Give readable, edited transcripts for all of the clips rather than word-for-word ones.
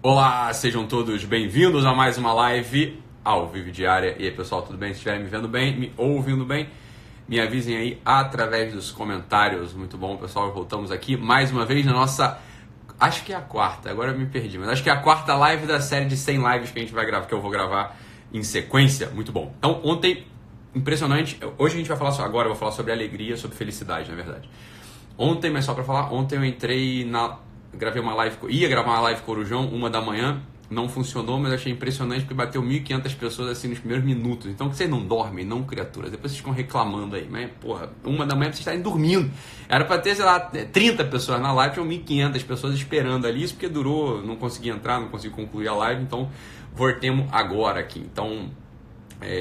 Olá, sejam todos bem-vindos a mais uma live ao vivo diária. E aí, pessoal, tudo bem? Se estiverem me vendo bem, me ouvindo bem, me avisem aí através dos comentários. Muito bom, pessoal. Voltamos aqui mais uma vez na nossa... Acho que é a quarta, agora eu me perdi, mas acho que é a quarta live da série de 100 lives que a gente vai gravar, que eu vou gravar em sequência. Muito bom. Então, ontem, impressionante. Hoje a gente vai falar agora eu vou falar sobre alegria, sobre felicidade, na verdade. Ontem, mas só pra falar, ontem eu entrei gravei uma live, ia gravar uma live Corujão, 1 da manhã, não funcionou, mas achei impressionante porque bateu 1.500 pessoas assim nos primeiros minutos. Então vocês não dormem, não, criaturas? Depois vocês ficam reclamando aí, mas porra, 1 da manhã vocês estarem dormindo. Era pra ter, sei lá, 30 pessoas na live, tinham 1.500 pessoas esperando ali, isso porque durou, não consegui entrar, não consegui concluir a live, então voltemos agora aqui. Então,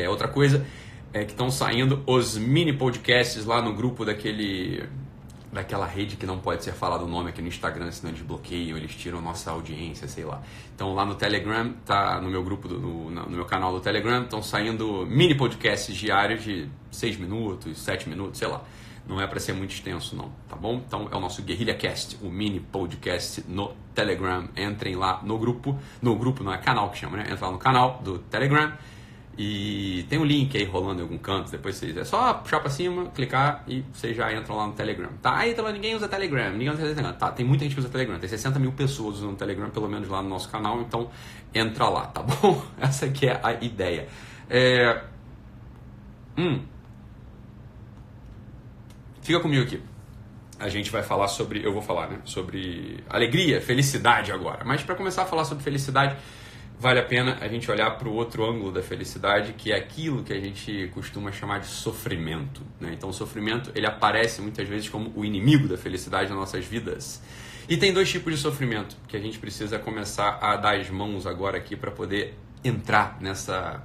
outra coisa é que estão saindo os mini podcasts lá no grupo daquela rede que não pode ser falado o nome aqui no Instagram, senão eles bloqueiam, eles tiram nossa audiência, sei lá. Então lá no Telegram, tá no meu grupo, no meu canal do Telegram, estão saindo mini podcasts diários de 6 minutos, 7 minutos, sei lá. Não é para ser muito extenso não, tá bom? Então é o nosso Guerrilha Cast, o mini podcast no Telegram. Entrem lá no grupo não é canal que chama, né? Entra lá no canal do Telegram. E tem um link aí rolando em algum canto, depois vocês... É só puxar pra cima, clicar e vocês já entram lá no Telegram. Tá? Aí ninguém usa Telegram, ninguém usa Telegram. Tá, tem muita gente que usa Telegram, tem 60 mil pessoas usando Telegram, pelo menos lá no nosso canal, então entra lá, tá bom? Essa aqui é a ideia. Fica comigo aqui. A gente vai falar sobre... Eu vou falar, né? Sobre alegria, felicidade agora. Mas para começar a falar sobre felicidade... Vale a pena a gente olhar para o outro ângulo da felicidade, que é aquilo que a gente costuma chamar de sofrimento, né? Então o sofrimento ele aparece muitas vezes como o inimigo da felicidade nas nossas vidas. E tem dois tipos de sofrimento que a gente precisa começar a dar as mãos agora aqui para poder entrar nessa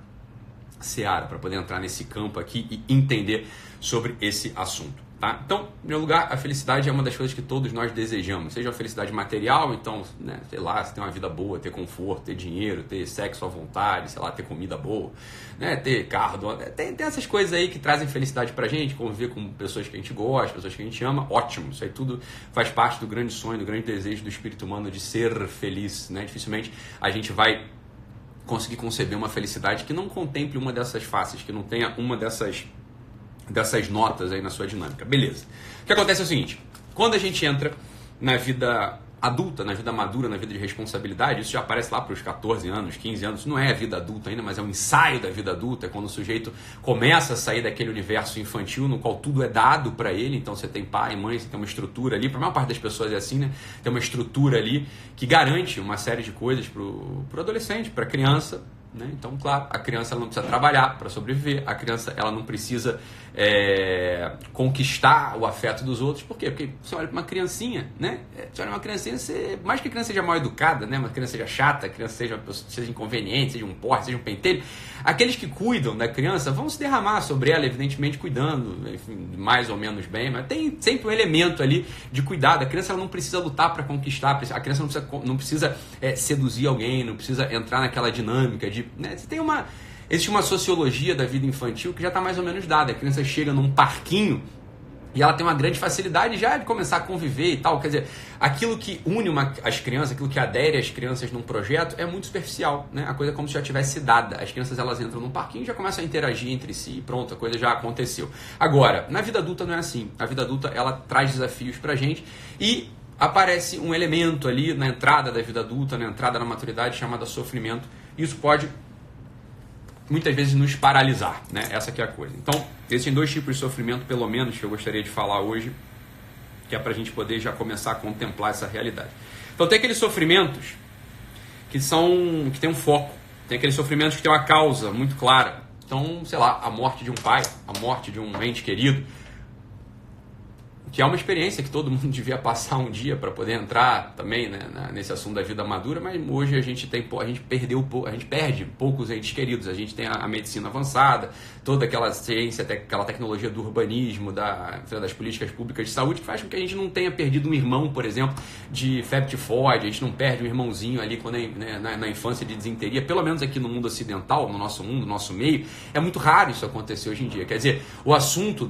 seara, para poder entrar nesse campo aqui e entender sobre esse assunto. Tá? Então, em primeiro lugar, a felicidade é uma das coisas que todos nós desejamos, seja a felicidade material, então, né, sei lá, você ter uma vida boa, ter conforto, ter dinheiro, ter sexo à vontade, sei lá, ter comida boa, né, ter carro, tem essas coisas aí que trazem felicidade pra gente, conviver com pessoas que a gente gosta, pessoas que a gente ama, ótimo, isso aí tudo faz parte do grande sonho, do grande desejo do espírito humano de ser feliz, né? Dificilmente a gente vai conseguir conceber uma felicidade que não contemple uma dessas faces, que não tenha uma dessas notas aí na sua dinâmica. Beleza. O que acontece é o seguinte, quando a gente entra na vida adulta, na vida madura, na vida de responsabilidade, isso já aparece lá para os 14 anos, 15 anos, não é a vida adulta ainda, mas é um ensaio da vida adulta, é quando o sujeito começa a sair daquele universo infantil no qual tudo é dado para ele, então você tem pai, mãe, você tem uma estrutura ali, para a maior parte das pessoas é assim, né? Tem uma estrutura ali que garante uma série de coisas pro adolescente, para a criança, né? Então, claro, a criança ela não precisa trabalhar para sobreviver, a criança ela não precisa conquistar o afeto dos outros. Por quê? Porque você olha para uma criancinha, né? Você olha uma criancinha, mais que a criança seja mal educada, né? Uma criança seja chata, a criança seja inconveniente, seja um porre, seja um pentelho, aqueles que cuidam da criança vão se derramar sobre ela, evidentemente cuidando, enfim, mais ou menos bem, mas tem sempre um elemento ali de cuidado. A criança ela não precisa lutar para conquistar, a criança não precisa seduzir alguém, não precisa entrar naquela dinâmica de... Né? Existe uma sociologia da vida infantil que já está mais ou menos dada. A criança chega num parquinho e ela tem uma grande facilidade já de começar a conviver e tal. Quer dizer, aquilo que une as crianças, aquilo que adere as crianças num projeto é muito superficial, né? A coisa é como se já tivesse dada. As crianças elas entram num parquinho e já começam a interagir entre si e pronto, a coisa já aconteceu. Agora, na vida adulta não é assim. A vida adulta ela traz desafios pra gente e aparece um elemento ali na entrada da vida adulta, na entrada na maturidade chamada sofrimento. Isso pode muitas vezes nos paralisar, né? Essa que é a coisa. Então, existem dois tipos de sofrimento, pelo menos, que eu gostaria de falar hoje, que é para a gente poder já começar a contemplar essa realidade. Então, tem aqueles sofrimentos que tem um foco, tem aqueles sofrimentos que tem uma causa muito clara. Então, sei lá, a morte de um pai, a morte de um ente querido, que é uma experiência que todo mundo devia passar um dia para poder entrar também, né, nesse assunto da vida madura, mas hoje a gente perde poucos entes queridos. A gente tem a medicina avançada, toda aquela ciência, aquela tecnologia do urbanismo, das políticas públicas de saúde, que faz com que a gente não tenha perdido um irmão, por exemplo, de febre tifoide, a gente não perde um irmãozinho ali quando na infância de disenteria, pelo menos aqui no mundo ocidental, no nosso mundo, no nosso meio, é muito raro isso acontecer hoje em dia. Quer dizer, o assunto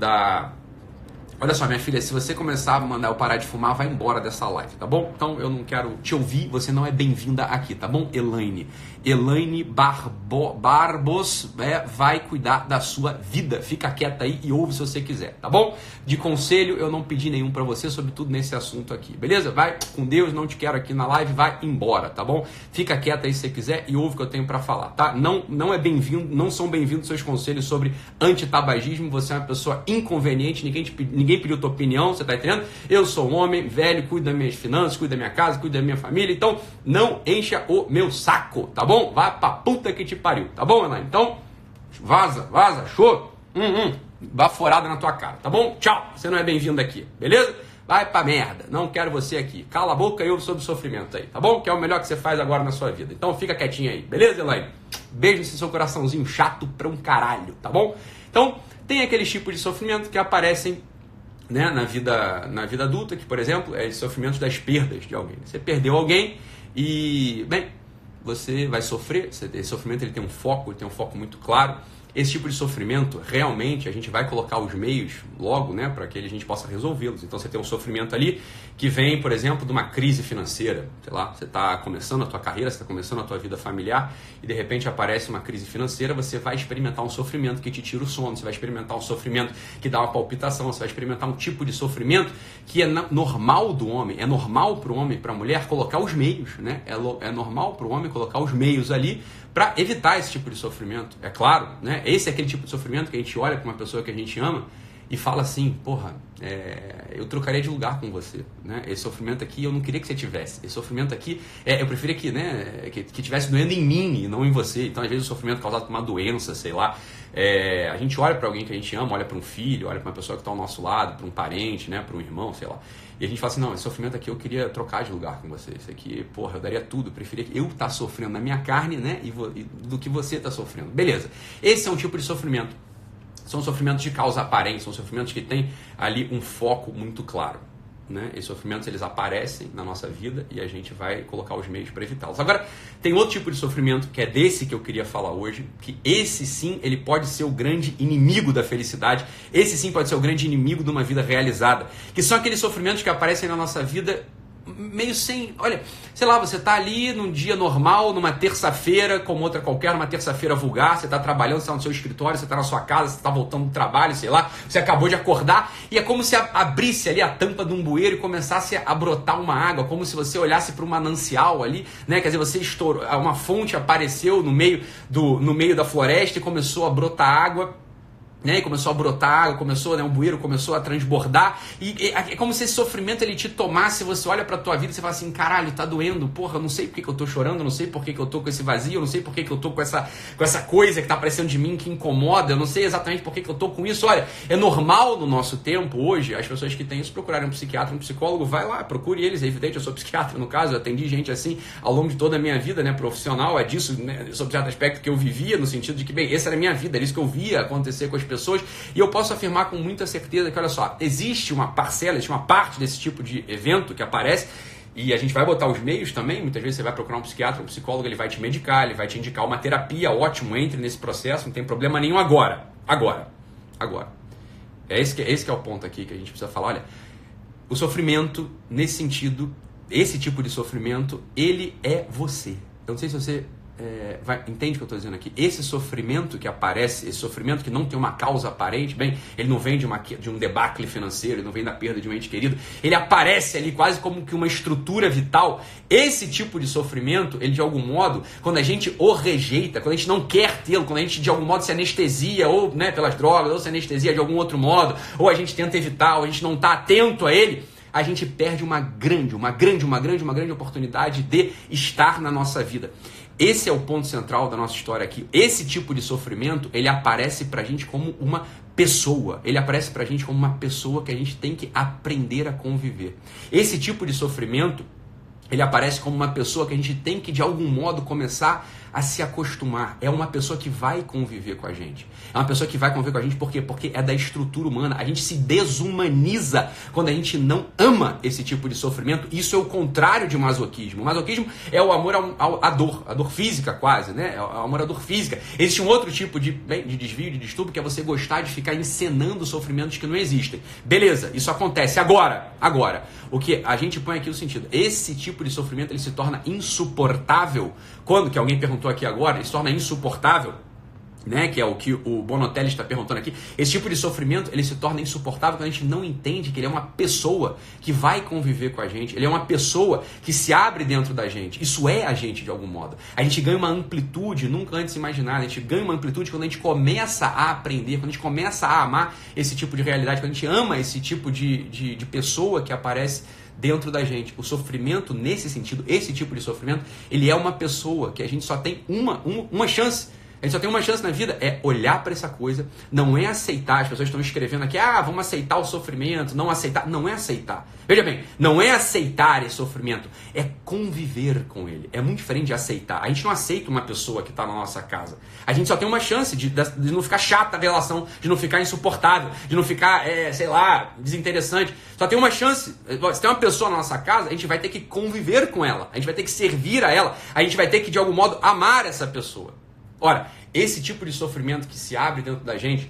Olha só, minha filha, se você começar a mandar eu parar de fumar, vai embora dessa live, tá bom? Então eu não quero te ouvir, você não é bem-vinda aqui, tá bom? Elaine Barbos vai cuidar da sua vida. Fica quieta aí e ouve se você quiser, tá bom? De conselho, eu não pedi nenhum pra você, sobretudo nesse assunto aqui, beleza? Vai com Deus, não te quero aqui na live, vai embora, tá bom? Fica quieta aí se você quiser e ouve o que eu tenho pra falar, tá? Não é bem-vindo, não são bem-vindos seus conselhos sobre antitabagismo, você é uma pessoa inconveniente, ninguém pediu tua opinião, você tá entendendo? Eu sou um homem velho, cuido das minhas finanças, cuido da minha casa, cuido da minha família, então não encha o meu saco, tá bom? Vai pra puta que te pariu, tá bom, Elaine? Então, vaza, show, baforada na tua cara, tá bom? Tchau, você não é bem-vindo aqui, beleza? Vai pra merda, não quero você aqui. Cala a boca e ouve sobre sofrimento aí, tá bom? Que é o melhor que você faz agora na sua vida. Então fica quietinho aí, beleza, Elaine? Beijo nesse seu coraçãozinho chato pra um caralho, tá bom? Então, tem aqueles tipos de sofrimento que aparecem, né, na vida adulta, que, por exemplo, é os sofrimentos das perdas de alguém. Você perdeu alguém e, bem, você vai sofrer. Esse sofrimento ele tem um foco muito claro. Esse tipo de sofrimento, realmente, a gente vai colocar os meios logo, né, para que a gente possa resolvê-los. Então, você tem um sofrimento ali que vem, por exemplo, de uma crise financeira. Sei lá, você está começando a tua carreira, você está começando a tua vida familiar e, de repente, aparece uma crise financeira, você vai experimentar um sofrimento que te tira o sono, você vai experimentar um sofrimento que dá uma palpitação, você vai experimentar um tipo de sofrimento que é normal do homem, é normal para o homem e para a mulher colocar os meios, né? É normal para o homem colocar os meios ali para evitar esse tipo de sofrimento, é claro, né? Esse é aquele tipo de sofrimento que a gente olha para uma pessoa que a gente ama e fala assim, porra, eu trocaria de lugar com você, né? Esse sofrimento aqui eu não queria que você tivesse, esse sofrimento aqui, eu preferia que, né, que tivesse doendo em mim e não em você. Então, às vezes, o sofrimento causado por uma doença, sei lá, a gente olha para alguém que a gente ama, olha para um filho, olha para uma pessoa que está ao nosso lado, para um parente, né, para um irmão, sei lá, e a gente fala assim, não, esse sofrimento aqui eu queria trocar de lugar com você, isso aqui, porra, eu daria tudo, eu preferia que eu estar sofrendo na minha carne, né, do que você está sofrendo. Beleza, esse é um tipo de sofrimento. São sofrimentos de causa aparente, são sofrimentos que têm ali um foco muito claro, né? Esses sofrimentos eles aparecem na nossa vida e a gente vai colocar os meios para evitá-los. Agora, tem outro tipo de sofrimento que é desse que eu queria falar hoje, que esse sim, ele pode ser o grande inimigo da felicidade, esse sim pode ser o grande inimigo de uma vida realizada, que são aqueles sofrimentos que aparecem na nossa vida meio sem, olha, sei lá, você tá ali num dia normal, numa terça-feira, como outra qualquer, numa terça-feira vulgar, você tá trabalhando, você tá no seu escritório, você tá na sua casa, você tá voltando do trabalho, sei lá, você acabou de acordar, e é como se abrisse ali a tampa de um bueiro e começasse a brotar uma água, como se você olhasse para um manancial ali, né, quer dizer, você estourou, uma fonte apareceu no meio da floresta e começou a brotar água, né, e começou a brotar água, começou, né, o bueiro começou a transbordar, e é como se esse sofrimento ele te tomasse, você olha pra tua vida e você fala assim, caralho, tá doendo, porra, eu não sei por que eu tô chorando, eu não sei por que eu tô com esse vazio, eu não sei por que eu tô com essa coisa que tá aparecendo de mim que incomoda, eu não sei exatamente por que eu tô com isso. Olha, é normal no nosso tempo hoje, as pessoas que têm isso procurarem um psiquiatra, um psicólogo, vai lá, procure eles, é evidente, eu sou psiquiatra no caso, eu atendi gente assim ao longo de toda a minha vida, né, profissional, é disso, né, sobre certo aspecto que eu vivia, no sentido de que, bem, essa era a minha vida, era isso que eu via acontecer com as pessoas, e eu posso afirmar com muita certeza que, olha só, existe uma parcela, existe uma parte desse tipo de evento que aparece, e a gente vai botar os meios também, muitas vezes você vai procurar um psiquiatra, um psicólogo, ele vai te medicar, ele vai te indicar uma terapia, ótimo, entre nesse processo, não tem problema nenhum agora. Esse que é o ponto aqui que a gente precisa falar, olha, o sofrimento, nesse sentido, esse tipo de sofrimento, ele é você. Eu não sei se você entende o que eu estou dizendo aqui. Esse sofrimento que aparece, esse sofrimento que não tem uma causa aparente, bem, ele não vem de um debacle financeiro, ele não vem da perda de um ente querido, ele aparece ali quase como que uma estrutura vital. Esse tipo de sofrimento, ele de algum modo, quando a gente o rejeita, quando a gente não quer tê-lo, quando a gente de algum modo se anestesia, ou, né, pelas drogas, ou se anestesia de algum outro modo, ou a gente tenta evitar, ou a gente não está atento a ele, a gente perde uma grande oportunidade de estar na nossa vida. Esse é o ponto central da nossa história aqui. Esse tipo de sofrimento, ele aparece pra gente como uma pessoa. Ele aparece pra gente como uma pessoa que a gente tem que aprender a conviver. Esse tipo de sofrimento, ele aparece como uma pessoa que a gente tem que, de algum modo, começar a se acostumar. É uma pessoa que vai conviver com a gente. É uma pessoa que vai conviver com a gente por quê? Porque é da estrutura humana. A gente se desumaniza quando a gente não ama esse tipo de sofrimento. Isso é o contrário de masoquismo. O masoquismo é o amor à dor, a dor física quase, né? É o amor à dor física. Existe um outro tipo de desvio, de distúrbio, que é você gostar de ficar encenando sofrimentos que não existem. Beleza, isso acontece agora. O que a gente põe aqui o sentido. Esse tipo de sofrimento ele se torna insuportável quando, que alguém perguntou aqui agora, ele se torna insuportável, né, que é o que o Bonotelli está perguntando aqui. Esse tipo de sofrimento ele se torna insuportável quando a gente não entende que ele é uma pessoa que vai conviver com a gente, ele é uma pessoa que se abre dentro da gente. Isso é a gente de algum modo. A gente ganha uma amplitude nunca antes imaginada. A gente ganha uma amplitude quando a gente começa a aprender, quando a gente começa a amar esse tipo de realidade, quando a gente ama esse tipo de pessoa que aparece dentro da gente. O sofrimento, nesse sentido, esse tipo de sofrimento, ele é uma pessoa que a gente só tem uma chance. A gente só tem uma chance na vida, é olhar para essa coisa, não é aceitar. As pessoas estão escrevendo aqui, vamos aceitar o sofrimento, não aceitar. Não é aceitar. Veja bem, não é aceitar esse sofrimento, é conviver com ele. É muito diferente de aceitar. A gente não aceita uma pessoa que está na nossa casa. A gente só tem uma chance de não ficar chata a relação, de não ficar insuportável, de não ficar, desinteressante. Só tem uma chance. Se tem uma pessoa na nossa casa, a gente vai ter que conviver com ela, a gente vai ter que servir a ela, a gente vai ter que, de algum modo, amar essa pessoa. Ora, esse tipo de sofrimento que se abre dentro da gente,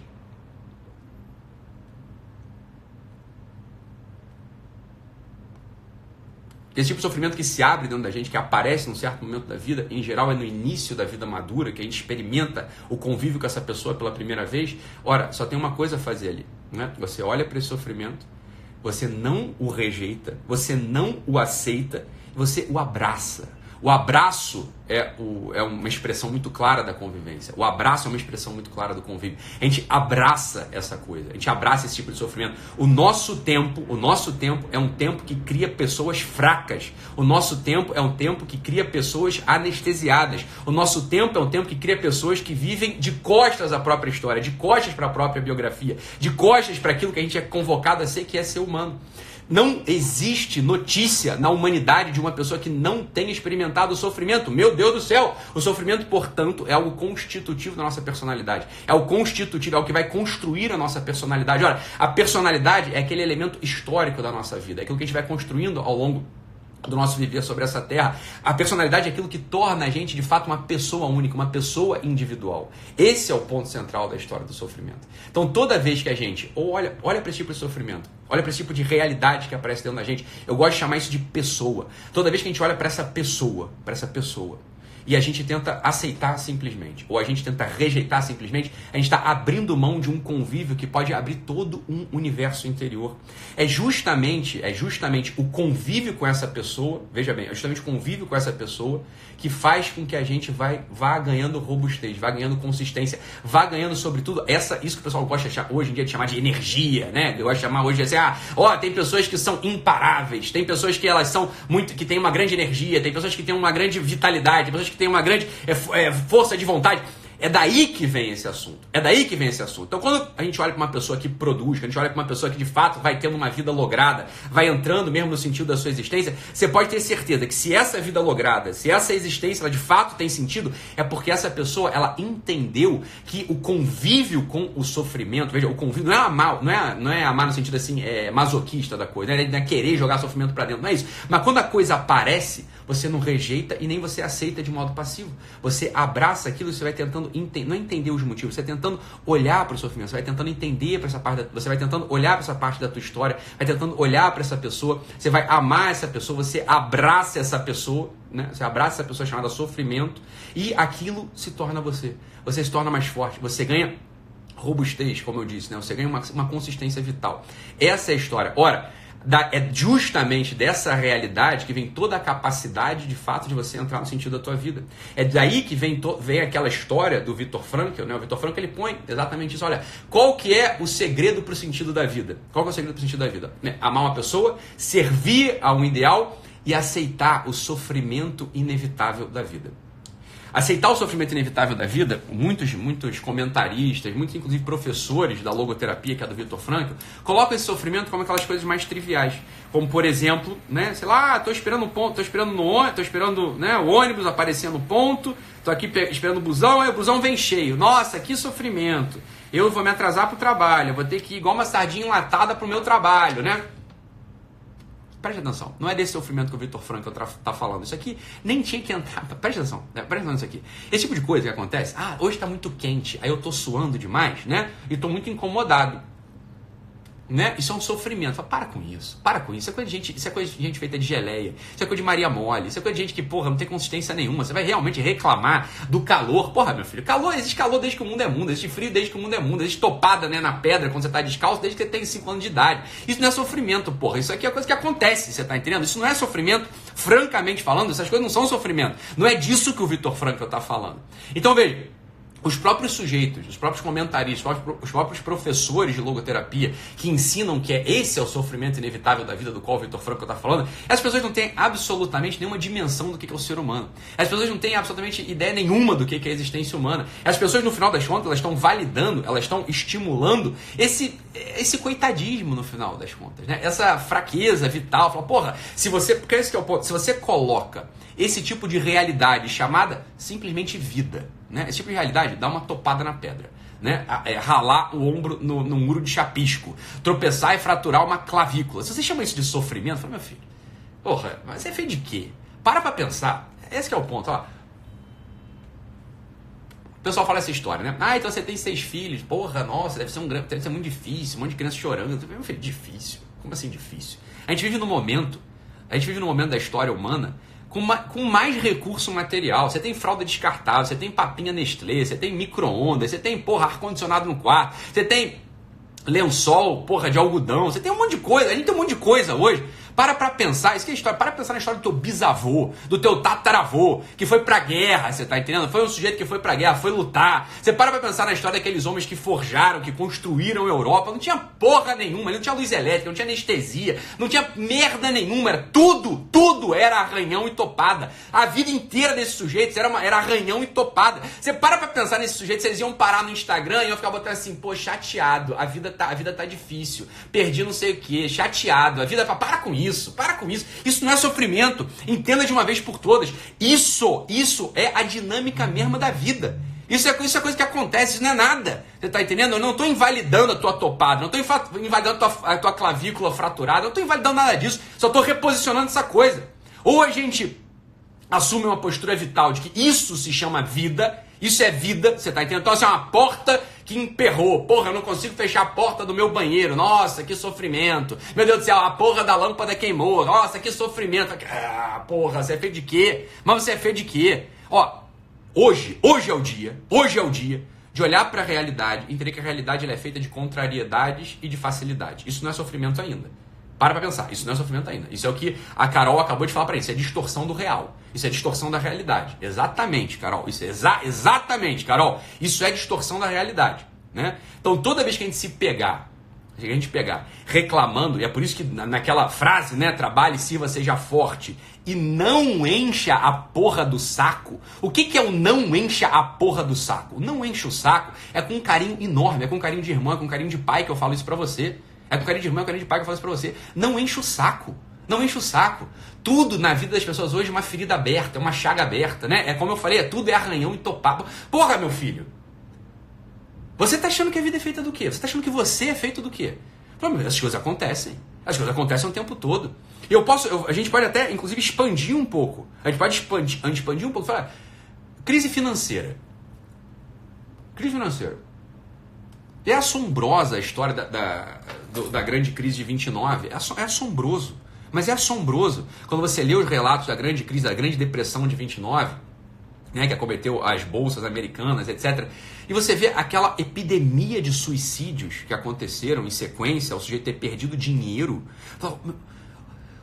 esse tipo de sofrimento que se abre dentro da gente, que aparece num certo momento da vida, em geral é no início da vida madura, que a gente experimenta o convívio com essa pessoa pela primeira vez. Ora, só tem uma coisa a fazer ali, né? Você olha para esse sofrimento, você não o rejeita, você não o aceita, você o abraça. O abraço é uma expressão muito clara da convivência. O abraço é uma expressão muito clara do convívio. A gente abraça essa coisa, a gente abraça esse tipo de sofrimento. O nosso tempo é um tempo que cria pessoas fracas. O nosso tempo é um tempo que cria pessoas anestesiadas. O nosso tempo é um tempo que cria pessoas que vivem de costas à própria história, de costas para a própria biografia, de costas para aquilo que a gente é convocado a ser, que é ser humano. Não existe notícia na humanidade de uma pessoa que não tenha experimentado o sofrimento. Meu Deus do céu! O sofrimento, portanto, é algo constitutivo da nossa personalidade. É o constitutivo, é o que vai construir a nossa personalidade. Olha, a personalidade é aquele elemento histórico da nossa vida. É aquilo que a gente vai construindo ao longo do nosso viver sobre essa terra. A personalidade é aquilo que torna a gente, de fato, uma pessoa única, uma pessoa individual. Esse é o ponto central da história do sofrimento. Então, toda vez que a gente olha para esse tipo de sofrimento, olha para esse tipo de realidade que aparece dentro da gente, eu gosto de chamar isso de pessoa. Toda vez que a gente olha para essa pessoa, e a gente tenta aceitar simplesmente, ou a gente tenta rejeitar simplesmente, a gente está abrindo mão de um convívio que pode abrir todo um universo interior. É justamente o convívio com essa pessoa, veja bem, é justamente o convívio com essa pessoa que faz com que a gente vá ganhando robustez, vá ganhando consistência, vá ganhando, sobretudo, isso que o pessoal gosta de, hoje em dia de chamar de energia, né? Eu gosto de chamar hoje de assim, tem pessoas que são imparáveis, tem pessoas que elas são que têm uma grande energia, tem pessoas que têm uma grande vitalidade, tem pessoas que têm uma grande força de vontade. É daí que vem esse assunto. Então, quando a gente olha para uma pessoa que produz, quando a gente olha para uma pessoa que de fato vai tendo uma vida lograda, vai entrando mesmo no sentido da sua existência, você pode ter certeza que se essa vida lograda, se essa existência ela de fato tem sentido, é porque essa pessoa ela entendeu que o convívio com o sofrimento, veja, o convívio não é amar no sentido assim, masoquista da coisa, não é querer jogar sofrimento para dentro, não é isso. Mas quando a coisa aparece, você não rejeita e nem você aceita de modo passivo. Você abraça aquilo e você vai tentando não entender os motivos, você vai tentando olhar para o sofrimento, você vai tentando entender para essa parte, você vai tentando olhar para essa parte da tua história, vai tentando olhar para essa pessoa, você vai amar essa pessoa, você abraça essa pessoa, né? Você abraça essa pessoa chamada sofrimento e aquilo se torna você. Você se torna mais forte, você ganha robustez, como eu disse, né? Você ganha uma consistência vital. Essa é a história. Ora, é justamente dessa realidade que vem toda a capacidade de fato de você entrar no sentido da tua vida. É daí que vem aquela história do Viktor Frankl, né? O Viktor Frankl ele põe exatamente isso. Olha, qual que é o segredo para o sentido da vida? Qual que é o segredo para o sentido da vida? Né? Amar uma pessoa, servir a um ideal e aceitar o sofrimento inevitável da vida. Aceitar o sofrimento inevitável da vida, muitos comentaristas, muitos inclusive professores da logoterapia, que é do Viktor Frankl, colocam esse sofrimento como aquelas coisas mais triviais. Como, por exemplo, né, sei lá, tô esperando o ônibus aparecer no ponto, tô aqui esperando o busão, aí o busão vem cheio. Nossa, que sofrimento. Eu vou me atrasar pro trabalho, eu vou ter que ir igual uma sardinha enlatada pro meu trabalho, né? Preste atenção, não é desse sofrimento que o Viktor Frankl está falando. Isso aqui nem tinha que entrar. Preste atenção nisso aqui. Esse tipo de coisa que acontece, hoje está muito quente, aí eu estou suando demais, né? E estou muito incomodado. Né? Isso é um sofrimento. Fala, para com isso. Isso é coisa de gente feita de geleia. Isso é coisa de Maria Mole. Isso é coisa de gente que, porra, não tem consistência nenhuma. Você vai realmente reclamar do calor. Porra, meu filho, existe calor desde que o mundo é mundo. Existe frio desde que o mundo é mundo. Existe topada, né, na pedra quando você tá descalço desde que você tem 5 anos de idade. Isso não é sofrimento, porra. Isso aqui é coisa que acontece, você tá entendendo? Isso não é sofrimento, francamente falando. Essas coisas não são sofrimento. Não é disso que o Viktor Frankl tá falando. Então, veja. Os próprios sujeitos, os próprios comentaristas, os próprios professores de logoterapia que ensinam que esse é o sofrimento inevitável da vida do qual o Viktor Frankl está falando, as pessoas não têm absolutamente nenhuma dimensão do que é o ser humano. As pessoas não têm absolutamente ideia nenhuma do que é a existência humana. As pessoas, no final das contas, elas estão validando, elas estão estimulando esse coitadismo no final das contas, né? Essa fraqueza vital. Fala, porra, porque esse que é o ponto, se você coloca esse tipo de realidade chamada simplesmente vida, né? Esse tipo de realidade dá uma topada na pedra, né? Ralar o ombro no muro de chapisco, tropeçar e fraturar uma clavícula. Se você chama isso de sofrimento, fala, meu filho, porra, mas você fez de quê? Para pra pensar. Esse que é o ponto, ó. O pessoal fala essa história, né? Então você tem 6 filhos, porra, nossa, deve ser muito difícil, um monte de criança chorando. Meu filho, difícil. Como assim difícil? A gente vive num momento da história humana com mais recurso material. Você tem fralda descartável, você tem papinha Nestlé, você tem micro-ondas, você tem, porra, ar-condicionado no quarto, você tem lençol, porra, de algodão, você tem um monte de coisa. A gente tem um monte de coisa hoje. Para pra pensar, isso que é história, para pensar na história do teu bisavô, do teu tataravô, que foi pra guerra, você tá entendendo? Foi um sujeito que foi pra guerra, foi lutar. Você para pra pensar na história daqueles homens que forjaram, que construíram a Europa. Não tinha porra nenhuma, não tinha luz elétrica, não tinha anestesia, não tinha merda nenhuma, era tudo era arranhão e topada. A vida inteira desses sujeitos era arranhão e topada. Você para pra pensar nesses sujeitos, eles iam parar no Instagram e iam ficar botando assim, pô, chateado, a vida tá difícil, perdi não sei o que, chateado, a vida, para com isso. Isso não é sofrimento. Entenda de uma vez por todas. Isso é a dinâmica mesma da vida. Isso é coisa que acontece, isso não é nada. Você tá entendendo? Eu não estou invalidando a tua topada, não estou invalidando a tua clavícula fraturada, não estou invalidando nada disso. Só estou reposicionando essa coisa. Ou a gente assume uma postura vital de que isso se chama vida, isso é vida, você tá entendendo? Então, assim, é uma porta que emperrou. Porra, eu não consigo fechar a porta do meu banheiro. Nossa, que sofrimento. Meu Deus do céu, a porra da lâmpada queimou. Nossa, que sofrimento. Porra, você é feito de quê? Mas você é feito de quê? Ó, hoje é o dia de olhar para a realidade e entender que a realidade ela é feita de contrariedades e de facilidade. Isso não é sofrimento ainda. Para pra pensar, isso não é sofrimento ainda. Isso é o que a Carol acabou de falar pra gente, isso é distorção do real. Isso é distorção da realidade. Exatamente, Carol. Isso é exatamente, Carol. Isso é distorção da realidade, né? Então, toda vez que a gente pegar reclamando, e é por isso que naquela frase, né, trabalhe, sirva, seja forte, e não encha a porra do saco. O que é o não encha a porra do saco? O não enche o saco é com um carinho enorme, é com um carinho de irmã, é com um carinho de pai que eu falo isso pra você. É com carinho de irmão, é com carinho de pai que eu falo isso pra você. Não enche o saco. Não enche o saco. Tudo na vida das pessoas hoje é uma ferida aberta, é uma chaga aberta, né? É como eu falei, tudo é arranhão e topado. Porra, meu filho. Você tá achando que a vida é feita do quê? Você tá achando que você é feito do quê? Essas coisas acontecem. As coisas acontecem o tempo todo. E a gente pode até, inclusive, expandir um pouco. A gente pode expandir um pouco. Falar, crise financeira. Crise financeira. É assombrosa a história da grande crise de 29. É assombroso. Mas é assombroso quando você lê os relatos da grande crise, da grande depressão de 29, né, que acometeu as bolsas americanas, etc. E você vê aquela epidemia de suicídios que aconteceram em sequência, o sujeito ter perdido dinheiro.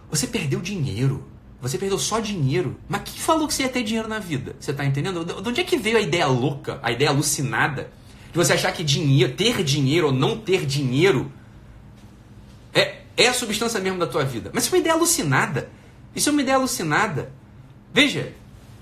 Você perdeu dinheiro. Você perdeu só dinheiro. Mas quem falou que você ia ter dinheiro na vida? Você está entendendo? De onde é que veio a ideia louca, a ideia alucinada de você achar que ter dinheiro ou não ter dinheiro é a substância mesmo da tua vida? Mas isso é uma ideia alucinada. Isso é uma ideia alucinada. Veja,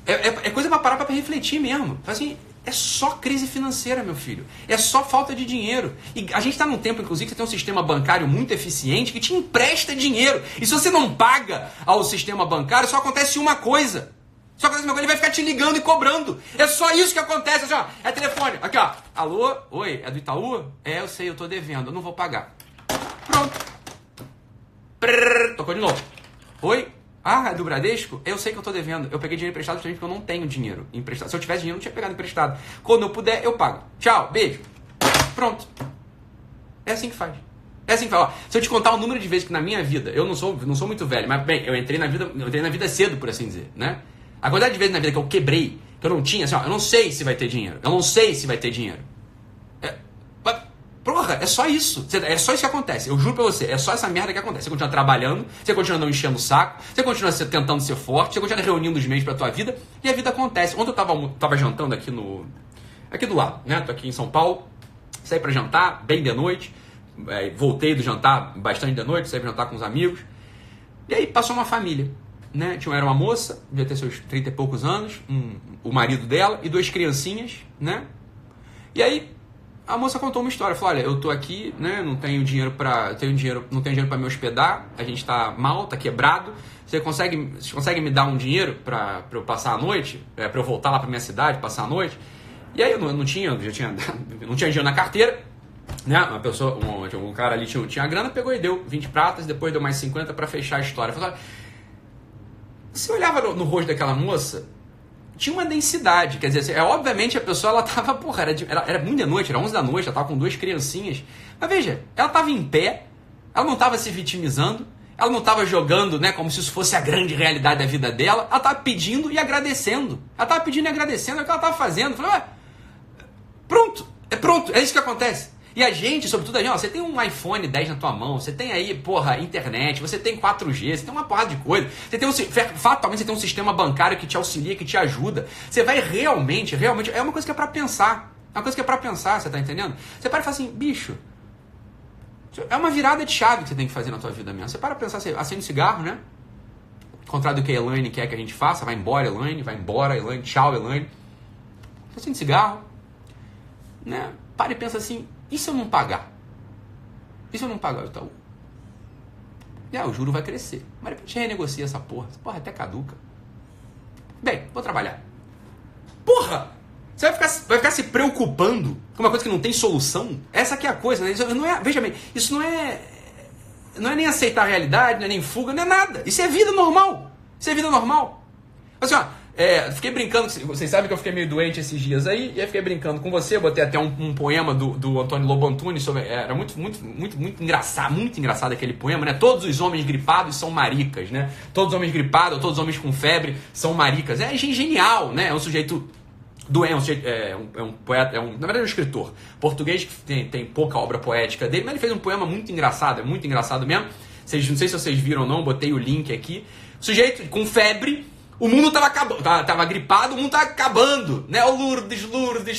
É coisa pra parar pra refletir mesmo. Assim, é só crise financeira, meu filho. É só falta de dinheiro. E a gente tá num tempo, inclusive, que você tem um sistema bancário muito eficiente que te empresta dinheiro. E se você não paga ao sistema bancário, só acontece uma coisa. Só acontece uma coisa, ele vai ficar te ligando e cobrando. É só isso que acontece. Assim, ó, é telefone. Aqui, ó. Alô? Oi, é do Itaú? É, eu sei, eu tô devendo. Eu não vou pagar. Pronto. Tocou de novo. Oi? Ah, é do Bradesco? Eu sei que eu tô devendo. Eu peguei dinheiro emprestado justamente porque eu não tenho dinheiro emprestado. Se eu tivesse dinheiro, eu não tinha pegado emprestado. Quando eu puder, eu pago. Tchau, beijo. Pronto. É assim que faz. É assim que faz. Ó, se eu te contar o número de vezes que na minha vida, eu não sou muito velho, mas bem, eu entrei na vida cedo, por assim dizer, né? A quantidade de vezes na vida que eu quebrei, que eu não tinha, assim, ó, eu não sei se vai ter dinheiro. Eu não sei se vai ter dinheiro. Porra, é só isso. É só isso que acontece. Eu juro pra você, é só essa merda que acontece. Você continua trabalhando, você continua não enchendo o saco, você continua tentando ser forte, você continua reunindo os meios pra tua vida, e a vida acontece. Ontem eu tava jantando aqui do lado, né? Tô aqui em São Paulo, saí pra jantar, bem de noite, voltei do jantar bastante de noite, saí pra jantar com os amigos, e aí passou uma família, né? Era uma moça, devia ter seus 30 e poucos anos, o marido dela e 2 criancinhas, né? E aí a moça contou uma história, falou, olha, eu tô aqui, né, não tenho dinheiro para me hospedar, a gente tá mal, tá quebrado, você consegue me dar um dinheiro para eu passar a noite, para eu voltar lá para minha cidade, passar a noite? E aí eu não tinha dinheiro na carteira, né, um cara ali tinha a grana, pegou e deu 20 pratas, depois deu mais 50 para fechar a história. Falou, você olhava no rosto daquela moça, tinha uma densidade, quer dizer, obviamente a pessoa, ela tava, porra, era muito de noite, era 11 da noite, ela tava com 2 criancinhas, mas veja, ela tava em pé, ela não tava se vitimizando, ela não tava jogando, né, como se isso fosse a grande realidade da vida dela, ela tava pedindo e agradecendo, é o que ela tava fazendo, falei, pronto, é isso que acontece. E a gente, sobretudo a gente, ó, você tem um iPhone 10 na tua mão, você tem aí, porra, internet, você tem 4G, você tem uma porrada de coisa, fatalmente você tem um sistema bancário que te auxilia, que te ajuda. Você vai realmente, é uma coisa que é pra pensar. Você tá entendendo? Você para e fala assim, bicho, é uma virada de chave que você tem que fazer na tua vida mesmo. Você para pensar, você acende um cigarro, né? Ao contrário do que a Elaine quer que a gente faça, vai embora, Elaine, tchau, Elaine. Você acende cigarro, né? Para e pensa assim, e se eu não pagar? E se eu não pagar o Itaú? O juro vai crescer. Mas depois a gente renegocia essa porra. Essa porra até caduca. Bem, vou trabalhar. Porra! Você vai ficar se preocupando com uma coisa que não tem solução? Essa aqui é a coisa, né? Isso não é, veja bem, isso não é nem aceitar a realidade, não é nem fuga, não é nada. Isso é vida normal. Assim, ó, fiquei brincando, vocês sabem que eu fiquei meio doente esses dias aí, e aí fiquei brincando com você, botei até um poema do Antônio Lobo Antunes, era muito engraçado aquele poema, né? Todos os homens gripados são maricas, né? Todos os homens gripados, todos os homens com febre são maricas. É genial, né? É um sujeito doente, é um poeta, na verdade é um escritor português que tem pouca obra poética dele, mas ele fez um poema muito engraçado, é muito engraçado mesmo. Não sei se vocês viram ou não, botei o link aqui. Sujeito com febre, o mundo tava gripado, o mundo tava acabando, né? Ó, Lourdes,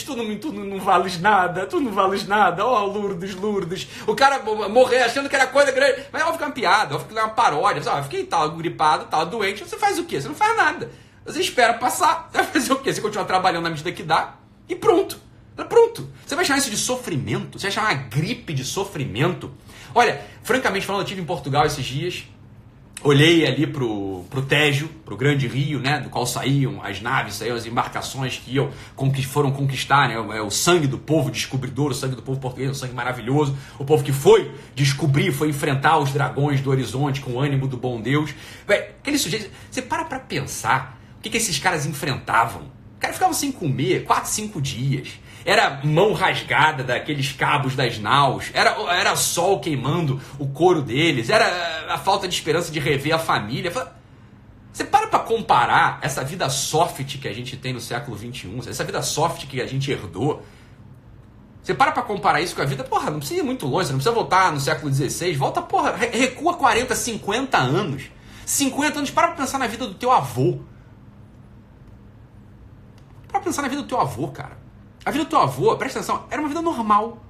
tu não vales nada, ó, Lourdes. O cara morrer achando que era coisa grande, mas óbvio que é uma piada, óbvio que é uma paródia. Eu fiquei gripado, doente, você faz o quê? Você não faz nada. Você espera passar, você vai fazer o quê? Você continua trabalhando na medida que dá e pronto. Você vai chamar isso de sofrimento? Você vai chamar uma gripe de sofrimento? Olha, francamente falando, eu estive em Portugal esses dias, olhei ali pro Tejo, pro grande rio, né, do qual saíam as naves, saíam as embarcações que foram conquistar, né, o sangue do povo descobridor, o sangue do povo português, um sangue maravilhoso, o povo que foi descobrir, foi enfrentar os dragões do horizonte com o ânimo do bom Deus. Aquele sujeito, você para pra pensar o que esses caras enfrentavam. Os caras ficavam sem comer 4, 5 dias. Era mão rasgada daqueles cabos das naus, era sol queimando o couro deles, era a falta de esperança de rever a família. Você para pra comparar essa vida soft que a gente tem no século XXI, essa vida soft que a gente herdou. Você para pra comparar isso com a vida, porra, não precisa ir muito longe, você não precisa voltar no século XVI, volta, porra, recua 40, 50 anos. 50 anos, para pra pensar na vida do teu avô. Para pensar na vida do teu avô, cara. A vida do teu avô, presta atenção, era uma vida normal.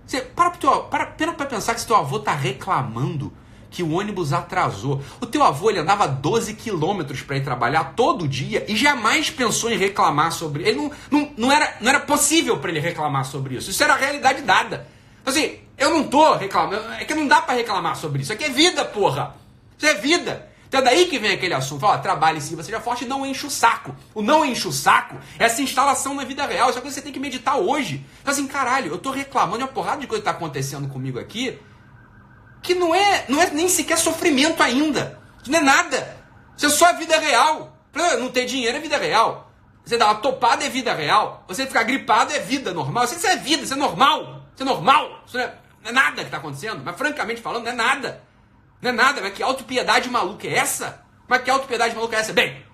Você para pra pensar que se teu avô tá reclamando que o ônibus atrasou. O teu avô, ele andava 12 quilômetros para ir trabalhar todo dia e jamais pensou em reclamar sobre... Ele não era possível para ele reclamar sobre isso. Isso era a realidade dada. Assim, eu não tô reclamando, é que não dá para reclamar sobre isso. Isso aqui é vida, porra. Isso é vida. Então é daí que vem aquele assunto. Fala, trabalhe sim, seja forte e não enche o saco. O não enche o saco é essa instalação na vida real. Isso é coisa que você tem que meditar hoje. Então assim, caralho, eu tô reclamando de uma porrada de coisa que tá acontecendo comigo aqui que não é nem sequer sofrimento ainda. Isso não é nada. Isso é só a vida real. Não ter dinheiro é vida real. Você dar uma topada é vida real. Você ficar gripado é vida normal. Isso é vida, isso é normal. Isso é normal. Isso não é nada que tá acontecendo. Mas francamente falando, não é nada. Não é nada, mas que autopiedade maluca é essa? Mas que autopiedade maluca é essa? Bem,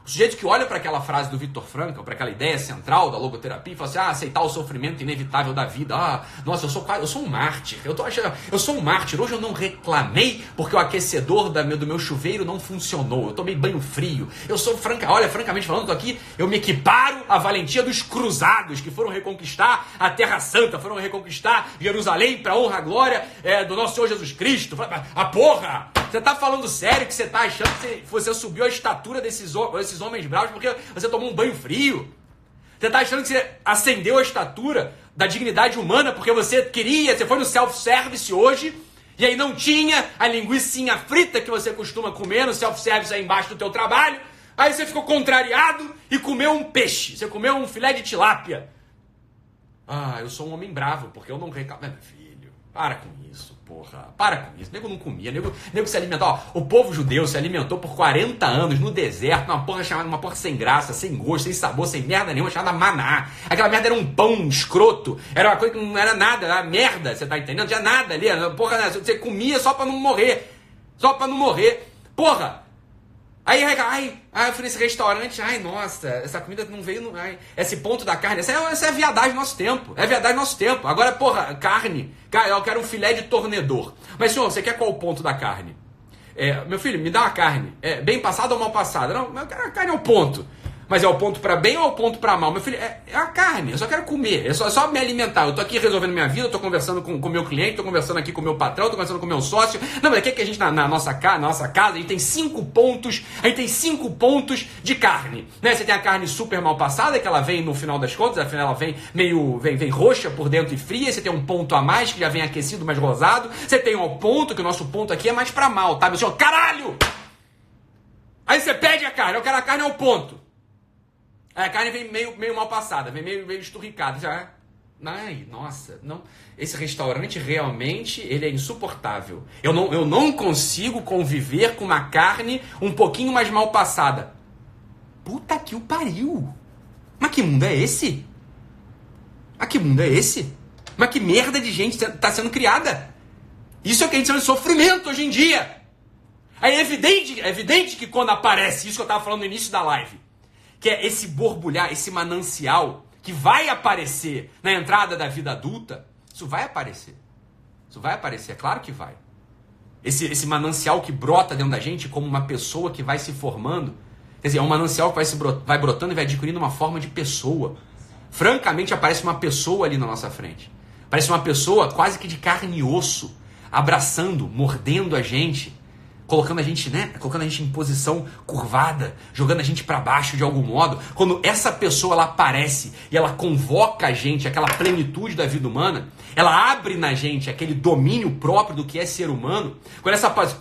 o sujeito que olha para aquela frase do Viktor Frankl, para aquela ideia central da logoterapia, e fala assim, aceitar o sofrimento inevitável da vida. Nossa, eu sou um mártir. Eu sou um mártir. Hoje eu não reclamei porque o aquecedor do meu chuveiro não funcionou. Eu tomei banho frio. Eu sou francamente falando, tô aqui, eu me equiparo à valentia dos cruzados que foram reconquistar a Terra Santa, foram reconquistar Jerusalém para honra e glória do nosso Senhor Jesus Cristo. Porra! Você tá falando sério que você tá achando que você subiu a estatura desses homens bravos porque você tomou um banho frio? Você tá achando que você ascendeu a estatura da dignidade humana porque você foi no self-service hoje e aí não tinha a linguicinha frita que você costuma comer no self-service aí embaixo do teu trabalho? Aí você ficou contrariado e comeu um peixe, você comeu um filé de tilápia. Eu sou um homem bravo porque eu não reclamo. Meu filho, para com isso. Porra, para com isso. Nego não comia, nego se alimentou. O povo judeu se alimentou por 40 anos no deserto, uma porra sem graça, sem gosto, sem sabor, sem merda nenhuma, chamada maná. Aquela merda era um pão escroto, era uma coisa que não era nada, era merda, você tá entendendo? Não tinha nada ali, porra, você comia só pra não morrer. Só pra não morrer. Porra! Aí eu fui nesse restaurante, nossa, essa comida não veio, esse ponto da carne, essa é a viadagem do nosso tempo, Agora, porra, carne, eu quero um filé de tornedor. Mas, senhor, você quer qual o ponto da carne? Meu filho, me dá uma carne, bem passada ou mal passada? Não, eu quero a carne ao ponto. Mas é o ponto pra bem ou é o ponto pra mal? Meu filho, é a carne, eu só quero comer, é só me alimentar. Eu tô aqui resolvendo minha vida, eu tô conversando com o meu cliente, tô conversando aqui com o meu patrão, tô conversando com o meu sócio. Não, mas aqui é que a gente, na nossa casa, a gente tem 5 pontos, de carne. Né? Você tem a carne super mal passada, que ela vem no final das contas, ela vem vem roxa por dentro e fria. Você tem um ponto a mais, que já vem aquecido, mais rosado. Você tem um ponto, que o nosso ponto aqui é mais pra mal, tá? Meu senhor, caralho! Aí você pede a carne, eu quero a carne ao ponto. A carne vem meio mal passada, vem meio esturricada. Já. Nossa, não. Esse restaurante realmente ele é insuportável. Eu não consigo conviver com uma carne um pouquinho mais mal passada. Puta que o pariu! Mas que mundo é esse? Mas que merda de gente tá sendo criada? Isso é o que a gente chama de sofrimento hoje em dia. É evidente que quando aparece isso que eu tava falando no início da live, que é esse borbulhar, esse manancial que vai aparecer na entrada da vida adulta, isso vai aparecer, é claro que vai. Esse manancial que brota dentro da gente como uma pessoa que vai se formando, quer dizer, é um manancial que vai brotando e vai adquirindo uma forma de pessoa. Francamente, aparece uma pessoa ali na nossa frente. Parece uma pessoa quase que de carne e osso, abraçando, mordendo a gente, colocando a gente em posição curvada, jogando a gente para baixo de algum modo. Quando essa pessoa ela aparece e ela convoca a gente, aquela plenitude da vida humana, ela abre na gente aquele domínio próprio do que é ser humano. Quando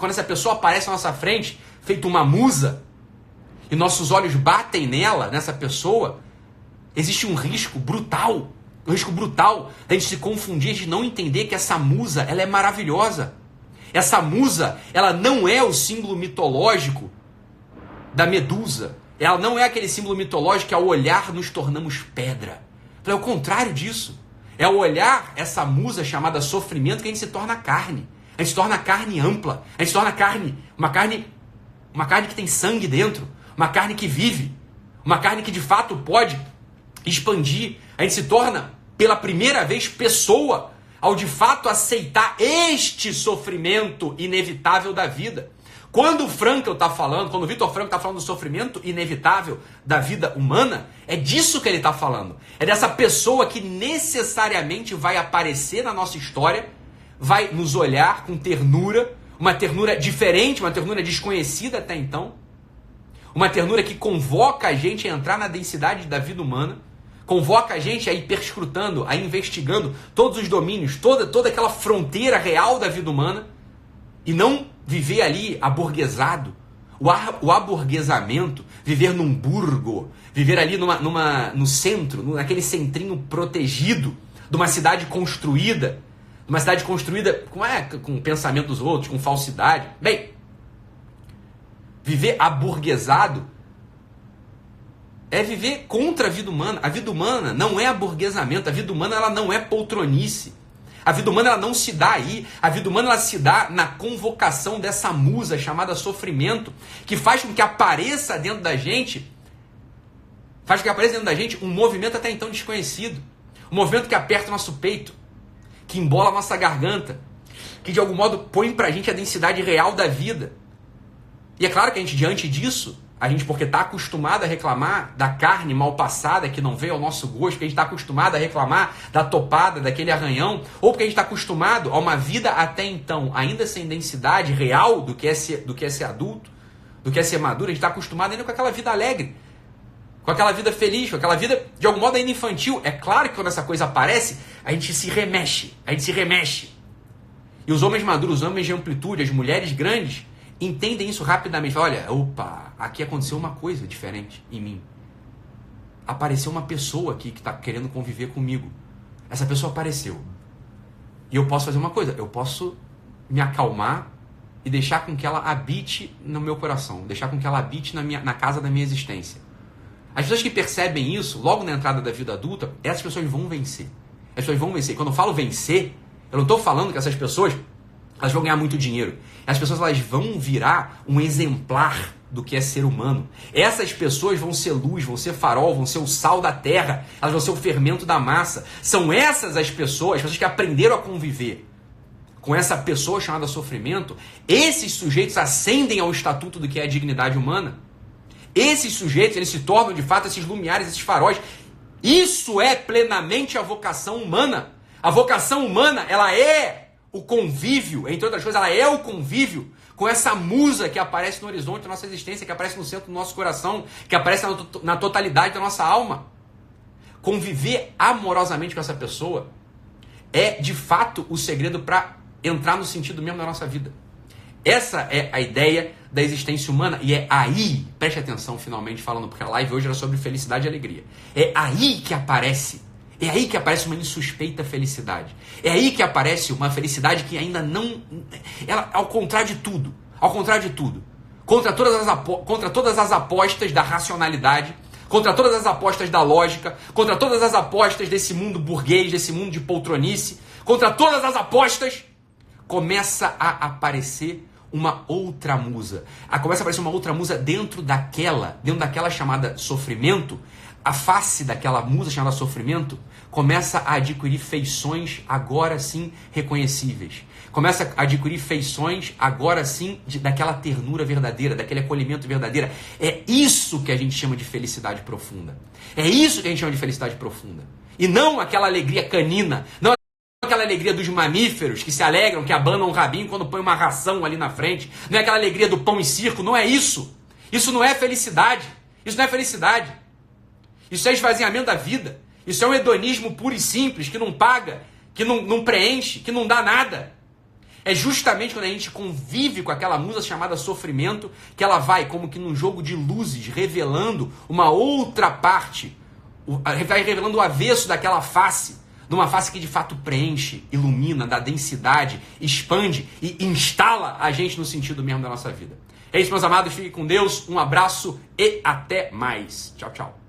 essa pessoa aparece na nossa frente, feito uma musa, e nossos olhos batem nessa pessoa, existe um risco brutal da gente se confundir, de não entender que essa musa ela é maravilhosa. Essa musa, ela não é o símbolo mitológico da Medusa. Ela não é aquele símbolo mitológico que ao olhar nos tornamos pedra. Então, é o contrário disso. É ao olhar essa musa chamada sofrimento que a gente se torna carne. A gente se torna carne ampla. A gente se torna uma carne que tem sangue dentro. Uma carne que vive. Uma carne que de fato pode expandir. A gente se torna, pela primeira vez, pessoa, ao de fato aceitar este sofrimento inevitável da vida. Quando o Viktor Frankl está falando do sofrimento inevitável da vida humana, é disso que ele está falando. É dessa pessoa que necessariamente vai aparecer na nossa história, vai nos olhar com ternura, uma ternura diferente, uma ternura desconhecida até então, uma ternura que convoca a gente a entrar na densidade da vida humana, convoca a gente a ir perscrutando, a ir investigando todos os domínios, toda aquela fronteira real da vida humana, e não viver ali aburguesado. O aburguesamento, viver num burgo, viver ali no centro, naquele centrinho protegido de uma cidade construída, com o pensamento dos outros, com falsidade. Bem, viver aburguesado é viver contra a vida humana. A vida humana não é aburguesamento, a vida humana ela não é poltronice. A vida humana ela não se dá aí, a vida humana ela se dá na convocação dessa musa chamada sofrimento, que faz com que apareça dentro da gente, um movimento até então desconhecido, um movimento que aperta o nosso peito, que embola a nossa garganta, que de algum modo põe pra gente a densidade real da vida. E é claro que a gente, diante disso, porque está acostumado a reclamar da carne mal passada que não veio ao nosso gosto, porque a gente está acostumado a reclamar da topada, daquele arranhão, ou porque a gente está acostumado a uma vida até então ainda sem densidade real do que é ser adulto, do que é ser maduro, a gente está acostumado ainda com aquela vida alegre, com aquela vida feliz, com aquela vida de algum modo ainda infantil. É claro que quando essa coisa aparece, a gente se remexe. E os homens maduros, os homens de amplitude, as mulheres grandes, entendem isso rapidamente. Olha, opa, aqui aconteceu uma coisa diferente em mim. Apareceu uma pessoa aqui que está querendo conviver comigo. Essa pessoa apareceu. E eu posso fazer uma coisa, eu posso me acalmar e deixar com que ela habite no meu coração, deixar com que ela habite na casa da minha existência. As pessoas que percebem isso, logo na entrada da vida adulta, essas pessoas vão vencer. As pessoas vão vencer. Quando eu falo vencer, eu não estou falando que essas pessoas elas vão ganhar muito dinheiro. As pessoas elas vão virar um exemplar do que é ser humano. Essas pessoas vão ser luz, vão ser farol, vão ser o sal da terra, elas vão ser o fermento da massa. São essas as pessoas que aprenderam a conviver com essa pessoa chamada sofrimento. Esses sujeitos ascendem ao estatuto do que é a dignidade humana. Esses sujeitos eles se tornam de fato esses lumiares, esses faróis. Isso é plenamente a vocação humana. A vocação humana, ela é o convívio, entre outras coisas, ela é o convívio com essa musa que aparece no horizonte da nossa existência, que aparece no centro do nosso coração, que aparece na totalidade da nossa alma. Conviver amorosamente com essa pessoa é, de fato, o segredo para entrar no sentido mesmo da nossa vida. Essa é a ideia da existência humana e é aí, preste atenção finalmente falando, porque a live hoje era sobre felicidade e alegria. É aí que aparece uma insuspeita felicidade. É aí que aparece uma felicidade que ainda não... Ela, ao contrário de tudo, contra todas as apostas da racionalidade, contra todas as apostas da lógica, contra todas as apostas desse mundo burguês, desse mundo de poltronice, contra todas as apostas, começa a aparecer uma outra musa. Começa a aparecer uma outra musa dentro daquela chamada sofrimento. A face daquela musa chamada sofrimento começa a adquirir feições agora sim reconhecíveis. Começa a adquirir feições agora sim daquela ternura verdadeira, daquele acolhimento verdadeiro. É isso que a gente chama de felicidade profunda. E não aquela alegria canina, não aquela alegria dos mamíferos que se alegram, que abanam o rabinho quando põe uma ração ali na frente. Não é aquela alegria do pão e circo, não é isso. Isso não é felicidade. Isso é esvaziamento da vida. Isso é um hedonismo puro e simples, que não paga, que não preenche, que não dá nada. É justamente quando a gente convive com aquela musa chamada sofrimento, que ela vai, como que num jogo de luzes, revelando uma outra parte, vai revelando o avesso daquela face, de uma face que de fato preenche, ilumina, dá densidade, expande e instala a gente no sentido mesmo da nossa vida. É isso, meus amados, fiquem com Deus, um abraço e até mais. Tchau, tchau.